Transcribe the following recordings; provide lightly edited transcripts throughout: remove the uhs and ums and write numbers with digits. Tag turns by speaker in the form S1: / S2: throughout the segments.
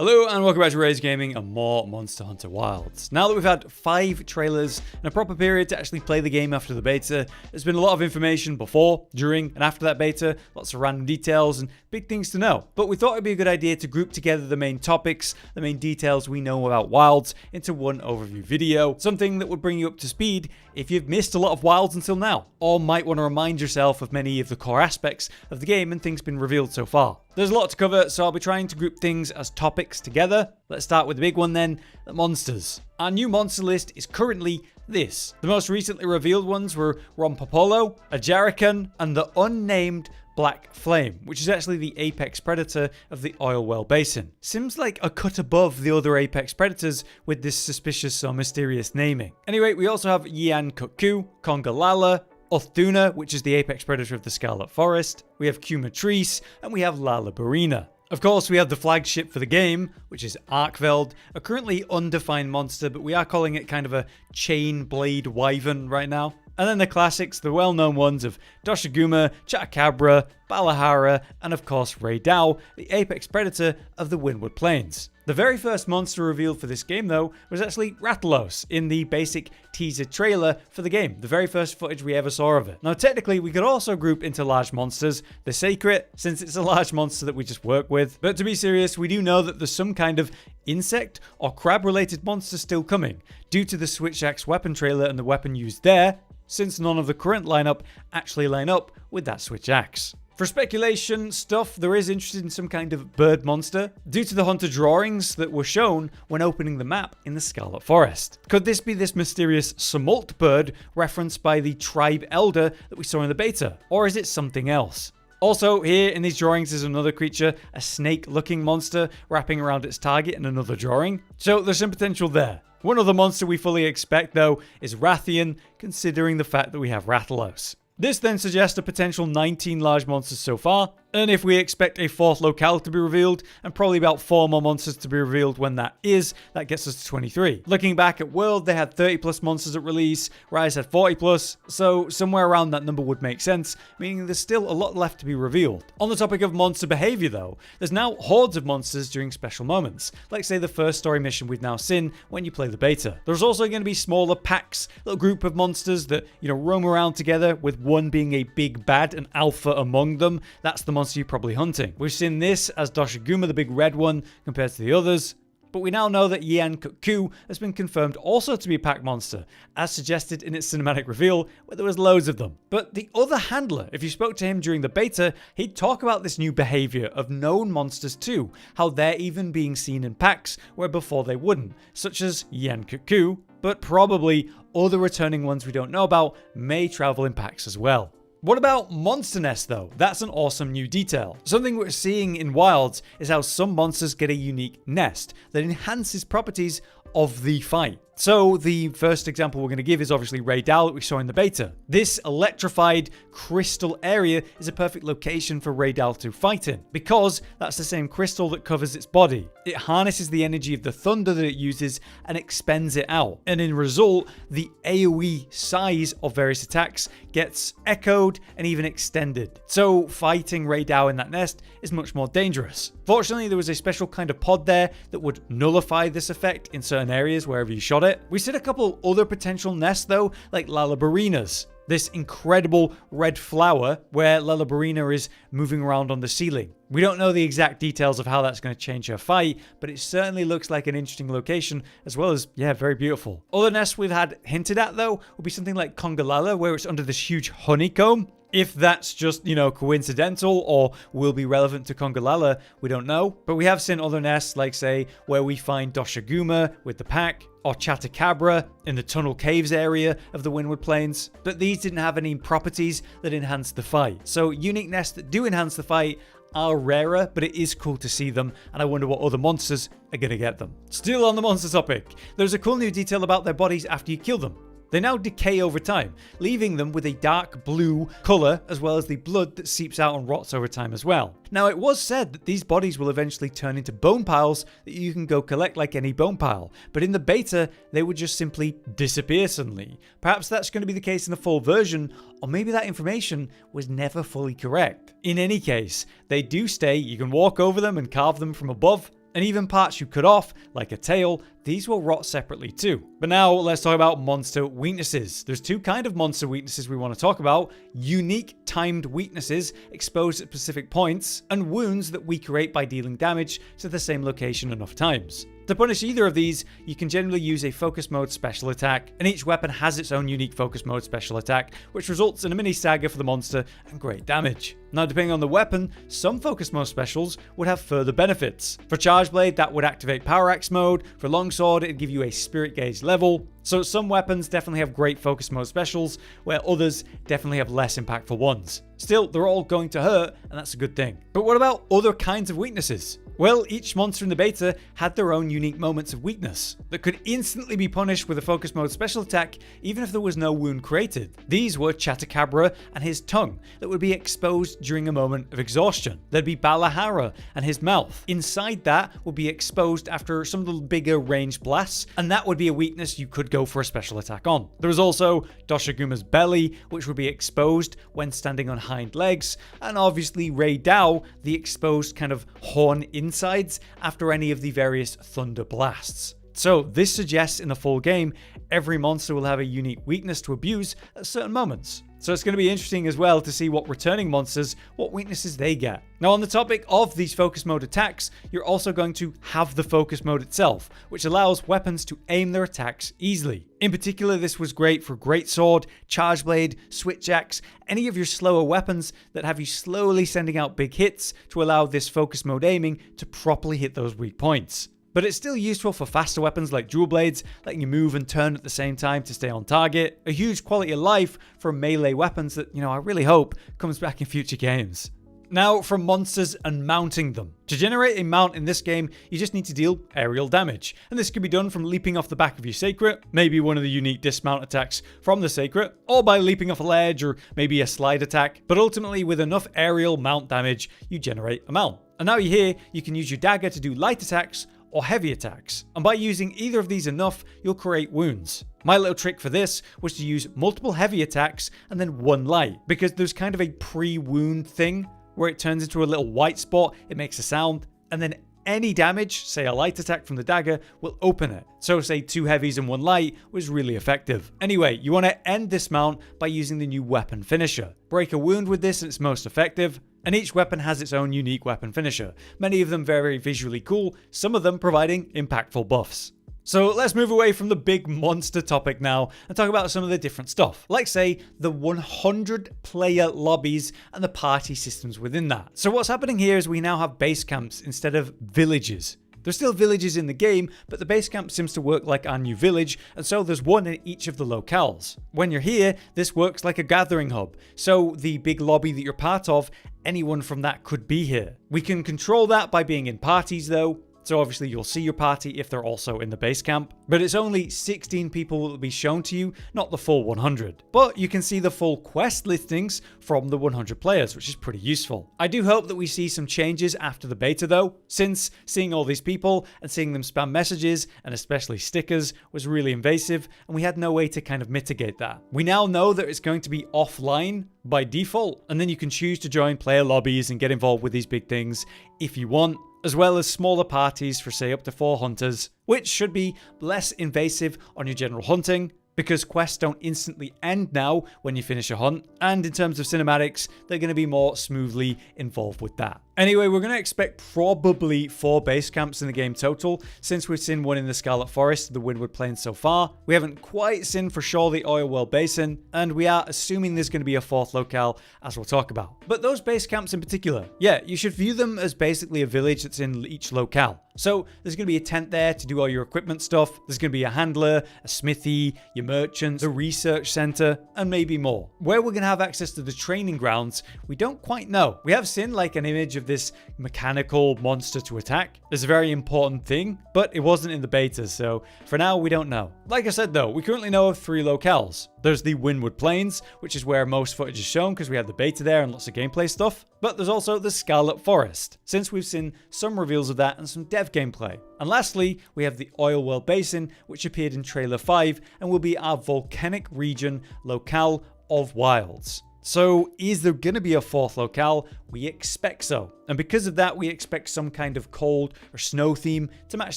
S1: Hello and welcome back to Raise Gaming and more Monster Hunter Wilds. Now that we've had 5 trailers and a proper period to actually play the game after the beta, there's been a lot of information before, during, and after that beta, lots of random details and big things to know. But we thought it'd be a good idea to group together the main topics, the main details we know about Wilds into one overview video, something that would bring you up to speed if you've missed a lot of Wilds until now, or might want to remind yourself of many of the core aspects of the game and things been revealed so far. There's a lot to cover, so I'll be trying to group things as topics together. Let's start with the big one then, the monsters. Our new monster list is currently this. The most recently revealed ones were rompopolo, a jarrakan, and the unnamed black flame, which is actually the apex predator of the oil well basin. Seems like a cut above the other apex predators with this suspicious or mysterious naming. Anyway, we also have yian, congalala, duna, which is the apex predator of the scarlet forest. We have quematrice, and we have lala barina. Of course, we have the flagship for the game, which is arkveld, a currently undefined monster, but we are calling it kind of a chain blade wyvern right now. And then the classics, the well-known ones of doshaguma, chatacabra, balahara, and of course ryozo, the apex predator of the windward plains. The very first monster revealed for this game, though, was actually Rathalos in the basic teaser trailer for the game, the very first footage we ever saw of it. Now, technically, we could also group into large monsters the Seikret, since it's a large monster that we just work with. But to be serious, we do know that there's some kind of insect or crab-related monster still coming, due to the Switch Axe weapon trailer and the weapon used there, since none of the current lineup actually line up with that Switch Axe. For speculation stuff, there is interest in some kind of bird monster due to the hunter drawings that were shown when opening the map in the Scarlet Forest. Could this be this mysterious Smult bird referenced by the tribe elder that we saw in the beta? Or is it something else? Also, here in these drawings is another creature, a snake-looking monster wrapping around its target in another drawing. So there's some potential there. One other monster we fully expect, though, is rathian, considering the fact that we have Rathalos. This then suggests a potential 19 large monsters so far, and if we expect a 4th locale to be revealed, and probably about 4 more monsters to be revealed when that is, that gets us to 23. Looking back at World, they had 30 plus monsters at release, Rise had 40 plus, so somewhere around that number would make sense, meaning there's still a lot left to be revealed. On the topic of monster behavior though, there's now hordes of monsters during special moments, like say the first story mission we've now seen when you play the beta. There's also going to be smaller packs, little group of monsters that, roam around together, with one being a big bad, an alpha among them. That's the monster you're probably hunting. We've seen this as doshaguma, the big red one, compared to the others. But we now know that yian has been confirmed also to be a pack monster, as suggested in its cinematic reveal, where there was loads of them. But the other handler, if you spoke to him during the beta, he'd talk about this new behavior of known monsters too, how they're even being seen in packs where before they wouldn't, such as yian, but probably other returning ones we don't know about may travel in packs as well. What about monster nests though? That's an awesome new detail. Something we're seeing in Wilds is how some monsters get a unique nest that enhances properties of the fight. So the first example we're going to give is obviously ryozo that we saw in the beta. This electrified crystal area is a perfect location for ryozo to fight in, because that's the same crystal that covers its body. It harnesses the energy of the thunder that it uses and expends it out, and in result, the AoE size of various attacks gets echoed and even extended. So fighting ryozo in that nest is much more dangerous. Fortunately, there was a special kind of pod there that would nullify this effect in certain areas wherever you shot it. We see a couple other potential nests though, like lala barinas. This incredible red flower where lala barina is moving around on the ceiling. We don't know the exact details of how that's going to change her fight, but it certainly looks like an interesting location, as well as, very beautiful. Other nests we've had hinted at though would be something like congalala, where it's under this huge honeycomb. If that's just, coincidental or will be relevant to congalala, we don't know. But we have seen other nests, like say, where we find doshaguma with the pack, or chatacabra in the tunnel caves area of the windward plains. But these didn't have any properties that enhanced the fight. So unique nests that do enhance the fight are rarer, but it is cool to see them, and I wonder what other monsters are going to get them. Still on the monster topic, there's a cool new detail about their bodies after you kill them. They now decay over time, leaving them with a dark blue colour, as well as the blood that seeps out and rots over time as well. Now, it was said that these bodies will eventually turn into bone piles that you can go collect like any bone pile, but in the beta, they would just simply disappear suddenly. Perhaps that's going to be the case in the full version, or maybe that information was never fully correct. In any case, they do stay, you can walk over them and carve them from above, And even parts you cut off, like a tail, these will rot separately too. But now let's talk about monster weaknesses. There's two kinds of monster weaknesses we want to talk about: unique timed weaknesses exposed at specific points, and wounds that we create by dealing damage to the same location enough times. To punish either of these, you can generally use a focus mode special attack, and each weapon has its own unique focus mode special attack, which results in a mini stagger for the monster and great damage. Now, depending on the weapon, some focus mode specials would have further benefits. For Charge Blade, that would activate Power Axe mode. For Longsword, it'd give you a Spirit Gauge level. So some weapons definitely have great focus mode specials, where others definitely have less impactful ones. Still, they're all going to hurt, and that's a good thing. But what about other kinds of weaknesses? Well, each monster in the beta had their own unique moments of weakness that could instantly be punished with a focus mode special attack, even if there was no wound created. These were Chatacabra and his tongue that would be exposed during a moment of exhaustion. There'd be Balahara and his mouth. Inside that would be exposed after some of the bigger ranged blasts, and that would be a weakness you could go for a special attack on. There was also Doshaguma's belly, which would be exposed when standing on hind legs, and obviously Raidao, the exposed kind of horn insides after any of the various thunder blasts. So this suggests in the full game, every monster will have a unique weakness to abuse at certain moments. So it's going to be interesting as well to see what returning monsters, what weaknesses they get. Now, on the topic of these focus mode attacks, you're also going to have the focus mode itself, which allows weapons to aim their attacks easily. In particular, this was great for Greatsword, Charge Blade, Switch Axe, any of your slower weapons that have you slowly sending out big hits to allow this focus mode aiming to properly hit those weak points. But it's still useful for faster weapons like dual blades, letting you move and turn at the same time to stay on target. A huge quality of life for melee weapons that, I really hope comes back in future games. Now, from monsters and mounting them. To generate a mount in this game, you just need to deal aerial damage. And this can be done from leaping off the back of your Seikret, maybe one of the unique dismount attacks from the Seikret, or by leaping off a ledge or maybe a slide attack. But ultimately, with enough aerial mount damage, you generate a mount. And now you're here, you can use your dagger to do light attacks or heavy attacks. And by using either of these enough, you'll create wounds. My little trick for this was to use multiple heavy attacks and then one light, because there's kind of a pre-wound thing where it turns into a little white spot, it makes a sound, and then any damage, say a light attack from the dagger, will open it. So say 2 heavies and 1 light was really effective. Anyway, you want to end this mount by using the new weapon finisher. Break a wound with this and it's most effective. And each weapon has its own unique weapon finisher, many of them very visually cool, some of them providing impactful buffs. So let's move away from the big monster topic now and talk about some of the different stuff, like say the 100 player lobbies and the party systems within that. So what's happening here is we now have base camps instead of villages. There's still villages in the game, but the base camp seems to work like our new village, and so there's one in each of the locales. When you're here, this works like a gathering hub, so the big lobby that you're part of, anyone from that could be here. We can control that by being in parties though, so obviously you'll see your party if they're also in the base camp, but it's only 16 people that will be shown to you, not the full 100. But you can see the full quest listings from the 100 players, which is pretty useful. I do hope that we see some changes after the beta though, since seeing all these people and seeing them spam messages, and especially stickers, was really invasive, and we had no way to kind of mitigate that. We now know that it's going to be offline by default, and then you can choose to join player lobbies and get involved with these big things if you want, as well as smaller parties for say up to 4 hunters, which should be less invasive on your general hunting, because quests don't instantly end now when you finish a hunt, and in terms of cinematics, they're going to be more smoothly involved with that. Anyway, we're going to expect probably 4 base camps in the game total, since we've seen one in the Scarlet Forest, the Windward Plains so far. We haven't quite seen for sure the Oil Well Basin, and we are assuming there's going to be a 4th locale, as we'll talk about. But those base camps in particular, yeah, you should view them as basically a village that's in each locale. So there's going to be a tent there to do all your equipment stuff, there's going to be a handler, a smithy, your merchants, a research center, and maybe more. Where we're going to have access to the training grounds, we don't quite know. We have seen like an image of this mechanical monster to attack. It's a very important thing, but it wasn't in the beta, so for now we don't know. Like I said though, we currently know of 3 locales. There's the Windward Plains, which is where most footage is shown because we had the beta there and lots of gameplay stuff. But there's also the Scarlet Forest, since we've seen some reveals of that and some dev gameplay. And lastly, we have the Oil Well Basin, which appeared in Trailer 5 and will be our volcanic region locale of Wilds. So is there going to be a fourth locale? We expect so. And because of that, we expect some kind of cold or snow theme to match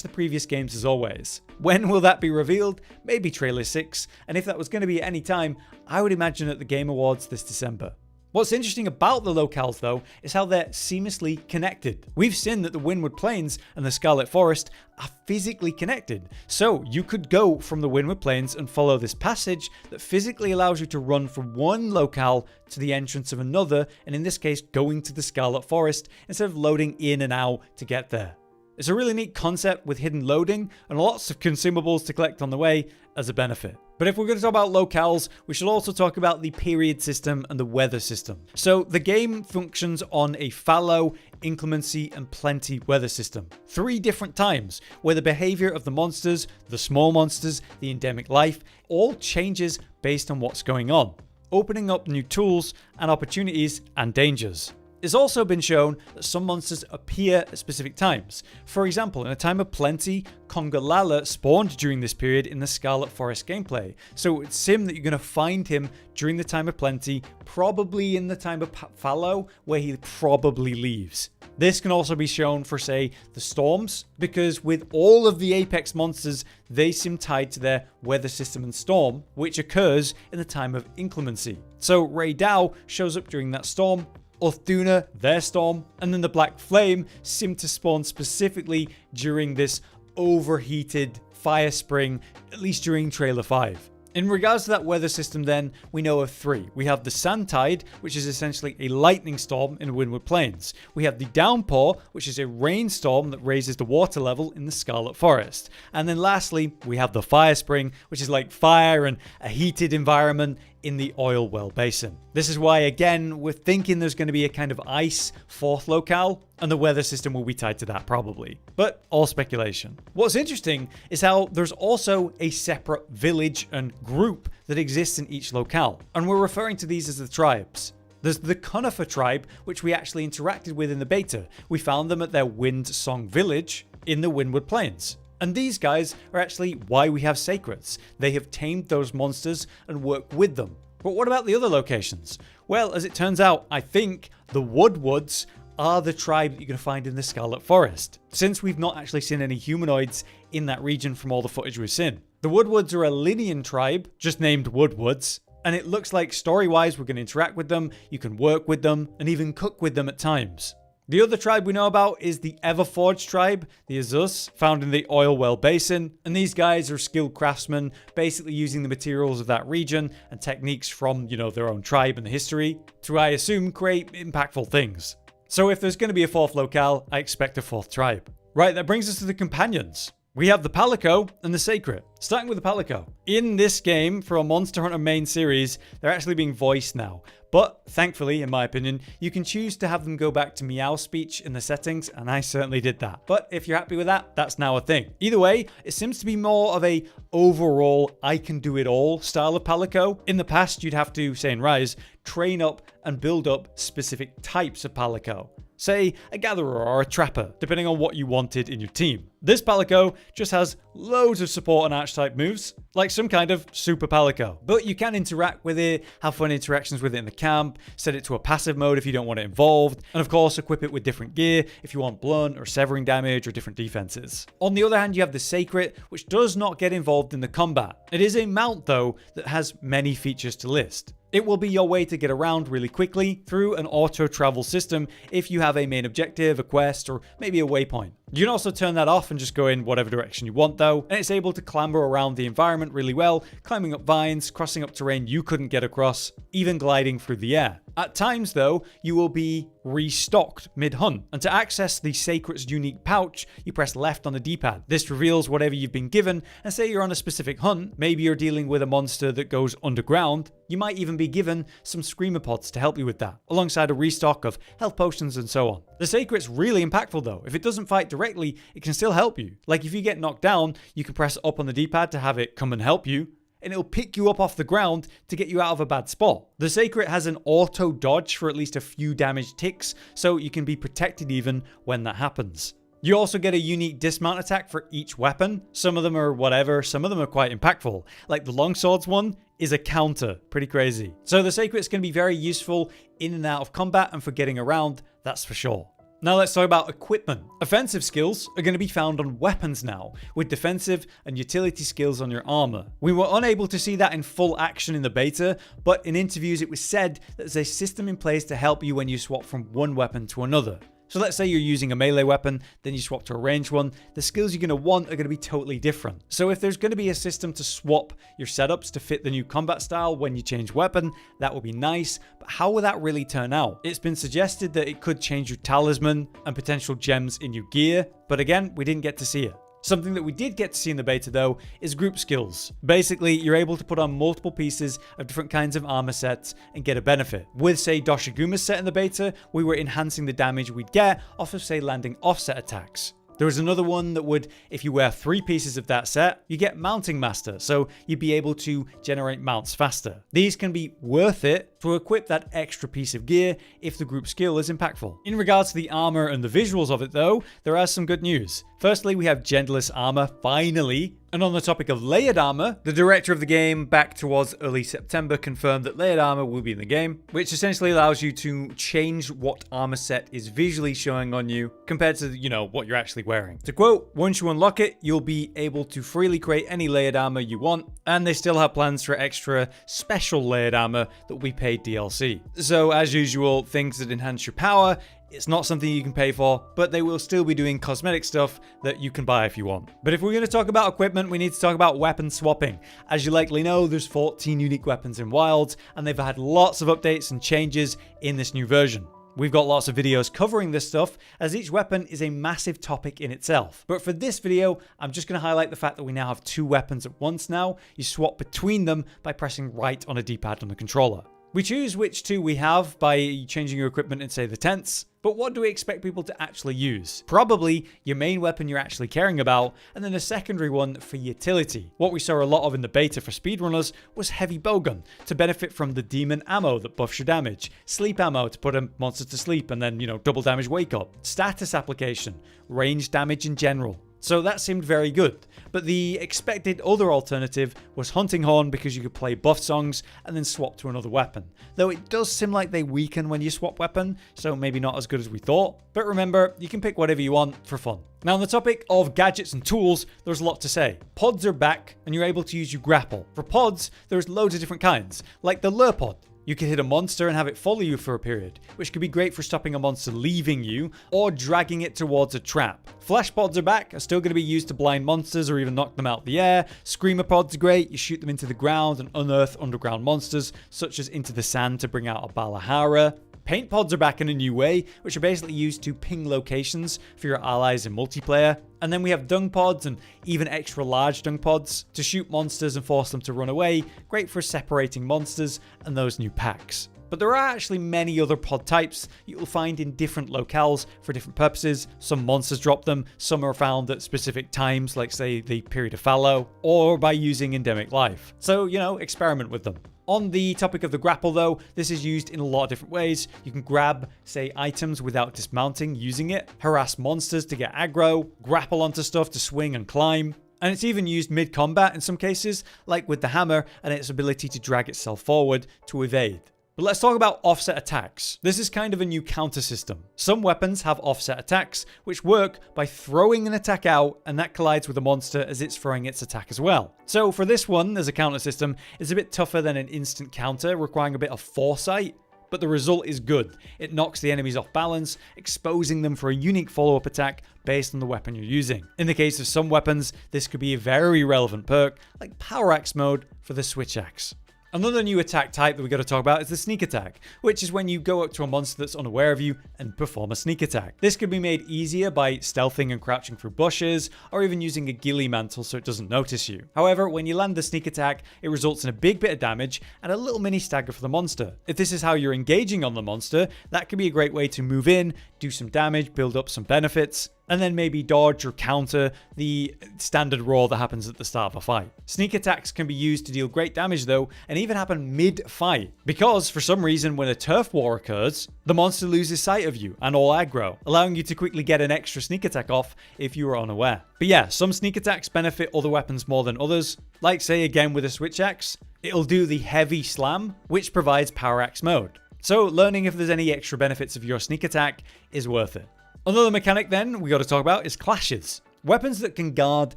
S1: the previous games as always. When will that be revealed? Maybe trailer 6. And if that was going to be at any time, I would imagine at the Game Awards this December. What's interesting about the locales though is how they're seamlessly connected. We've seen that the Windward Plains and the Scarlet Forest are physically connected. So you could go from the Windward Plains and follow this passage that physically allows you to run from one locale to the entrance of another, and in this case going to the Scarlet Forest instead of loading in and out to get there. It's a really neat concept with hidden loading and lots of consumables to collect on the way as a benefit. But if we're going to talk about locales, we should also talk about the period system and the weather system. So the game functions on a fallow, inclemency, and plenty weather system. 3 different times where the behavior of the monsters, the small monsters, the endemic life, all changes based on what's going on, opening up new tools and opportunities and dangers. It's also been shown that some monsters appear at specific times. For example, in a time of plenty, congalala spawned during this period in the Scarlet Forest gameplay. So it's sim that you're going to find him during the time of plenty, probably in the time of fallow, where he probably leaves. This can also be shown for, say, the storms, because with all of the Apex monsters, they seem tied to their weather system and storm, which occurs in the time of inclemency. So Ray Dow shows up during that storm, Duna, their storm, and then the Black Flame seem to spawn specifically during this overheated fire spring, at least during trailer 5. In regards to that weather system then, we know of 3. We have the Sand Tide, which is essentially a lightning storm in Windward Plains. We have the Downpour, which is a rainstorm that raises the water level in the Scarlet Forest. And then lastly, we have the Fire Spring, which is like fire and a heated environment in the oil well basin. This is why, again, we're thinking there's going to be a kind of ice 4th locale, and the weather system will be tied to that probably. But all speculation. What's interesting is how there's also a separate village and group that exists in each locale, and we're referring to these as the tribes. There's the Conifer tribe, which we actually interacted with in the beta. We found them at their Wind Song village in the Windward Plains. And these guys are actually why we have Seikrets. They have tamed those monsters and work with them. But what about the other locations? Well, as it turns out, I think the Wudwuds are the tribe that you're going to find in the Scarlet Forest, since we've not actually seen any humanoids in that region from all the footage we've seen. The Wudwuds are a Linian tribe, just named Wudwuds, and it looks like story-wise we're going to interact with them, you can work with them, and even cook with them at times. The other tribe we know about is the Everforged tribe, the Azus, found in the oil well basin, and these guys are skilled craftsmen, basically using the materials of that region and techniques from, their own tribe and the history to, I assume, create impactful things. So if there's going to be a 4th locale, I expect a 4th tribe. Right, that brings us to the companions. We have the Palico and the Seikret. Starting with the Palico. In this game, for a Monster Hunter main series, they're actually being voiced now. But thankfully, in my opinion, you can choose to have them go back to meow speech in the settings, and I certainly did that. But if you're happy with that, that's now a thing. Either way, it seems to be more of a overall I can do it all style of Palico. In the past, you'd have to, say in Rise, train up and build up specific types of Palico. Say, a gatherer or a trapper, depending on what you wanted in your team. This Palico just has loads of support and archetype moves, like some kind of super Palico. But you can interact with it, have fun interactions with it in the camp, set it to a passive mode if you don't want it involved, and of course equip it with different gear if you want blunt or severing damage or different defenses. On the other hand, you have the Seikret, which does not get involved in the combat. It is a mount though that has many features to list. It will be your way to get around really quickly through an auto travel system if you have a main objective, a quest, or maybe a waypoint. You can also turn that off and just go in whatever direction you want though, and it's able to clamber around the environment really well, climbing up vines, crossing up terrain you couldn't get across, even gliding through the air. At times though, you will be restocked mid-hunt, and to access the Seikret's unique pouch, you press left on the D-pad. This reveals whatever you've been given, and say you're on a specific hunt, maybe you're dealing with a monster that goes underground, you might even be given some screamer pods to help you with that, alongside a restock of health potions and so on. The Seikret's really impactful though. If it doesn't fight directly, it can still help you. Like if you get knocked down, you can press up on the D-pad to have it come and help you, and it'll pick you up off the ground to get you out of a bad spot. The Seikret has an auto dodge for at least a few damage ticks, so you can be protected even when that happens. You also get a unique dismount attack for each weapon. Some of them are whatever, some of them are quite impactful. Like the longswords one is a counter. Pretty crazy. So the Seikret's going to be very useful in and out of combat and for getting around, that's for sure. Now let's talk about equipment. Offensive skills are going to be found on weapons now, with defensive and utility skills on your armor. We were unable to see that in full action in the beta, but in interviews it was said that there's a system in place to help you when you swap from one weapon to another. So let's say you're using a melee weapon, then you swap to a ranged one, the skills you're going to want are going to be totally different. So if there's going to be a system to swap your setups to fit the new combat style when you change weapon, that would be nice, but how will that really turn out? It's been suggested that it could change your talisman and potential gems in your gear, but again, we didn't get to see it. Something that we did get to see in the beta though is group skills. Basically, you're able to put on multiple pieces of different kinds of armor sets and get a benefit. With say doshaguma's set in the beta, we were enhancing the damage we'd get off of say landing offset attacks. There was another one that would, if you wear 3 pieces of that set, you get mounting master, so you'd be able to generate mounts faster. These can be worth it to equip that extra piece of gear if the group skill is impactful. In regards to the armor and the visuals of it though, there are some good news. Firstly, we have genderless armor, finally. And on the topic of layered armor, the director of the game back towards early September confirmed that layered armor will be in the game, which essentially allows you to change what armor set is visually showing on you compared to, what you're actually wearing. To quote, once you unlock it, you'll be able to freely create any layered armor you want, and they still have plans for extra special layered armor that will be paid DLC. So as usual, things that enhance your power, it's not something you can pay for, but they will still be doing cosmetic stuff that you can buy if you want. But if we're going to talk about equipment, we need to talk about weapon swapping. As you likely know, there's 14 unique weapons in Wilds, and they've had lots of updates and changes in this new version. We've got lots of videos covering this stuff, as each weapon is a massive topic in itself. But for this video, I'm just going to highlight the fact that we now have 2 weapons at once now. You swap between them by pressing right on a D-pad on the controller. We choose which 2 we have by changing your equipment in, say, the tents. But what do we expect people to actually use? Probably your main weapon you're actually caring about, and then a secondary one for utility. What we saw a lot of in the beta for speedrunners was heavy bowgun, to benefit from the demon ammo that buffs your damage, sleep ammo to put a monster to sleep and then, double damage wake up, status application, range damage in general. So that seemed very good, but the expected other alternative was hunting horn because you could play buff songs and then swap to another weapon. Though it does seem like they weaken when you swap weapon, so maybe not as good as we thought. But remember, you can pick whatever you want for fun. Now on the topic of gadgets and tools, there's a lot to say. Pods are back and you're able to use your grapple. For pods, there's loads of different kinds, like the lure pod. You can hit a monster and have it follow you for a period, which could be great for stopping a monster leaving you or dragging it towards a trap. Flash pods are back, are still going to be used to blind monsters or even knock them out of the air. Screamer pods are great, you shoot them into the ground and unearth underground monsters, such as into the sand to bring out a balahara. Paint pods are back in a new way, which are basically used to ping locations for your allies in multiplayer. And then we have dung pods and even extra large dung pods to shoot monsters and force them to run away, great for separating monsters and those new packs. But there are actually many other pod types you'll find in different locales for different purposes. Some monsters drop them, some are found at specific times, like say the period of fallow, or by using endemic life. So, experiment with them. On the topic of the grapple though, this is used in a lot of different ways. You can grab, say, items without dismounting using it, harass monsters to get aggro, grapple onto stuff to swing and climb. And it's even used mid-combat in some cases, like with the hammer and its ability to drag itself forward to evade. But let's talk about offset attacks. This is kind of a new counter system. Some weapons have offset attacks, which work by throwing an attack out, and that collides with the monster as it's throwing its attack as well. So for this one, as a counter system, it's a bit tougher than an instant counter, requiring a bit of foresight. But the result is good. It knocks the enemies off balance, exposing them for a unique follow-up attack based on the weapon you're using. In the case of some weapons, this could be a very relevant perk, like Power Axe mode for the Switch Axe. Another new attack type that we got to talk about is the sneak attack, which is when you go up to a monster that's unaware of you and perform a sneak attack. This can be made easier by stealthing and crouching through bushes, or even using a ghillie mantle so it doesn't notice you. However, when you land the sneak attack, it results in a big bit of damage and a little mini stagger for the monster. If this is how you're engaging on the monster, that can be a great way to move in, do some damage, build up some benefits. and then maybe dodge or counter the standard roar that happens at the start of a fight. Sneak attacks can be used to deal great damage though, and even happen mid-fight, because for some reason when a turf war occurs, the monster loses sight of you and all aggro, allowing you to quickly get an extra sneak attack off if you were unaware. But yeah, some sneak attacks benefit other weapons more than others, like say again with a switch axe, it'll do the heavy slam, which provides power axe mode. So learning if there's any extra benefits of your sneak attack is worth it. Another mechanic then we got to talk about is clashes. Weapons that can guard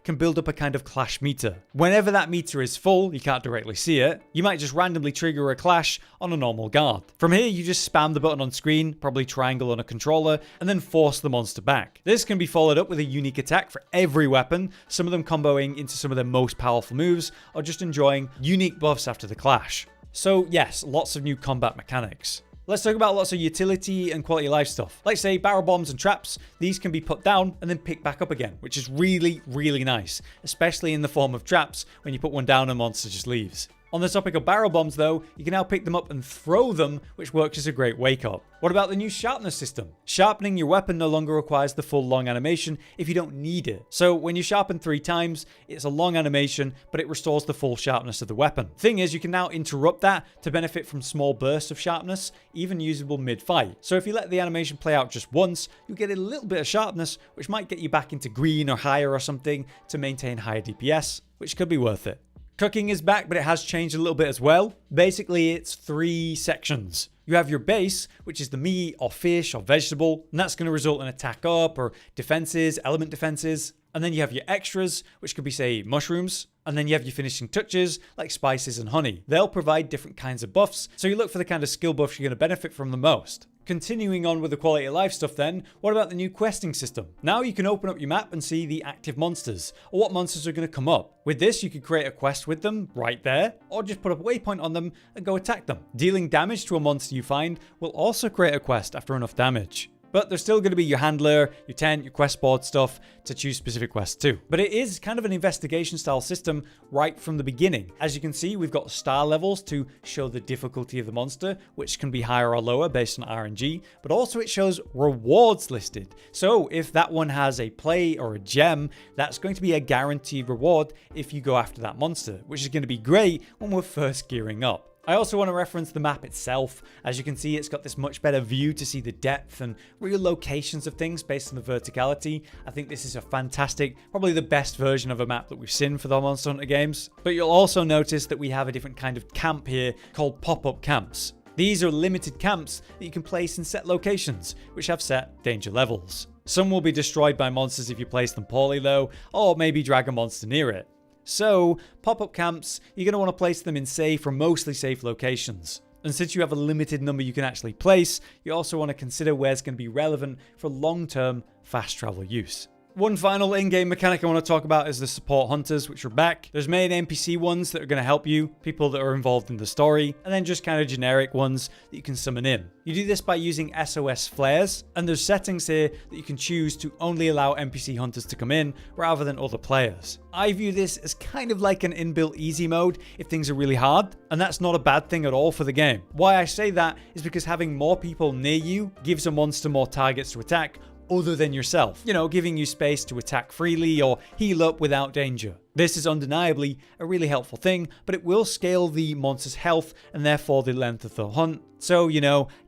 S1: can build up a kind of clash meter. Whenever that meter is full, you can't directly see it, you might just randomly trigger a clash on a normal guard. From here, you just spam the button on screen, probably triangle on a controller, and then force the monster back. This can be followed up with a unique attack for every weapon, some of them comboing into some of their most powerful moves, or just enjoying unique buffs after the clash. So yes, lots of new combat mechanics. Let's talk about lots of utility and quality of life stuff. Like say barrel bombs and traps, these can be put down and then picked back up again, which is really, really nice, especially in the form of traps. When you put one down, a monster just leaves. On the topic of barrel bombs though, you can now pick them up and throw them, which works as a great wake up. What about the new sharpness system? Sharpening your weapon no longer requires the full long animation if you don't need it. So when you sharpen 3 times, it's a long animation, but it restores the full sharpness of the weapon. Thing is, you can now interrupt that to benefit from small bursts of sharpness, even usable mid-fight. So if you let the animation play out just once, you'll get a little bit of sharpness, which might get you back into green or higher or something to maintain higher DPS, which could be worth it. Cooking is back, but it has changed a little bit as well. Basically, it's 3 sections. You have your base, which is the meat or fish or vegetable, and that's going to result in attack up or defenses, element defenses. And then you have your extras, which could be, say, mushrooms. And then you have your finishing touches, like spices and honey. They'll provide different kinds of buffs, so you look for the kind of skill buffs you're going to benefit from the most. Continuing on with the quality of life stuff then, what about the new questing system? Now you can open up your map and see the active monsters, or what monsters are going to come up. With this, you could create a quest with them right there, or just put a waypoint on them and go attack them. Dealing damage to a monster you find will also create a quest after enough damage. But there's still going to be your handler, your tent, your quest board stuff to choose specific quests too. But it is kind of an investigation style system right from the beginning. As you can see, we've got star levels to show the difficulty of the monster, which can be higher or lower based on RNG, but also it shows rewards listed. So if that one has a play or a gem, that's going to be a guaranteed reward if you go after that monster, which is going to be great when we're first gearing up. I also want to reference the map itself. As you can see, it's got this much better view to see the depth and real locations of things based on the verticality. I think this is a fantastic, probably the best version of a map that we've seen for the Monster Hunter games. But you'll also notice that we have a different kind of camp here called pop-up camps. These are limited camps that you can place in set locations, which have set danger levels. Some will be destroyed by monsters if you place them poorly though, or maybe drag a monster near it. So, pop-up camps, you're going to want to place them in safe or mostly safe locations. And since you have a limited number you can actually place, you also want to consider where it's going to be relevant for long-term fast travel use. One final in-game mechanic I want to talk about is the support hunters, which are back. There's main NPC ones that are going to help you, people that are involved in the story, and then just kind of generic ones that you can summon in. You do this by using SOS flares, and there's settings here that you can choose to only allow NPC hunters to come in rather than other players. I view this as kind of like an inbuilt easy mode if things are really hard, and that's not a bad thing at all for the game. Why I say that is because having more people near you gives a monster more targets to attack other than yourself, giving you space to attack freely or heal up without danger. This is undeniably a really helpful thing, but it will scale the monster's health and therefore the length of the hunt. So,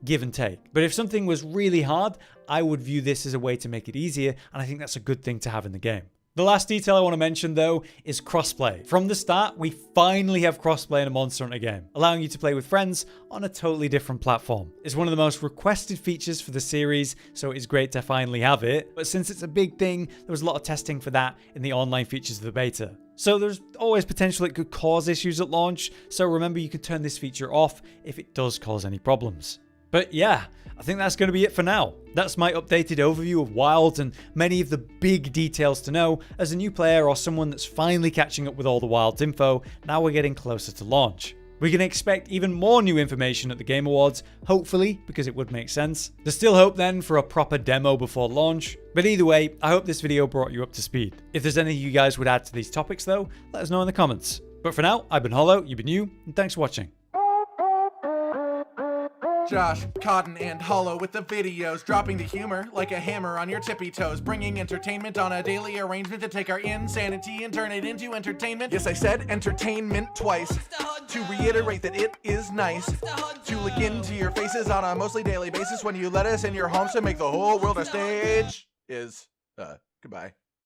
S1: give and take. But if something was really hard, I would view this as a way to make it easier, and I think that's a good thing to have in the game. The last detail I want to mention though is crossplay. From the start, we finally have crossplay in a Monster Hunter game, allowing you to play with friends on a totally different platform. It's one of the most requested features for the series, so it's great to finally have it. But since it's a big thing, there was a lot of testing for that in the online features of the beta. So there's always potential it could cause issues at launch, so remember you can turn this feature off if it does cause any problems. But yeah, I think that's going to be it for now. That's my updated overview of Wilds and many of the big details to know as a new player or someone that's finally catching up with all the Wilds info. Now we're getting closer to launch. We can expect even more new information at the Game Awards, hopefully, because it would make sense. There's still hope then for a proper demo before launch. But either way, I hope this video brought you up to speed. If there's anything you guys would add to these topics though, let us know in the comments. But for now, I've been Hollow, you've been you, and thanks for watching.
S2: Josh, Cotton, and Hollow with the videos, dropping the humor like a hammer on your tippy toes, bringing entertainment on a daily arrangement to take our insanity and turn it into entertainment. Yes, I said entertainment twice, to reiterate that it is nice to look into your faces on a mostly daily basis when you let us in your homes to make the whole world a stage. Goodbye.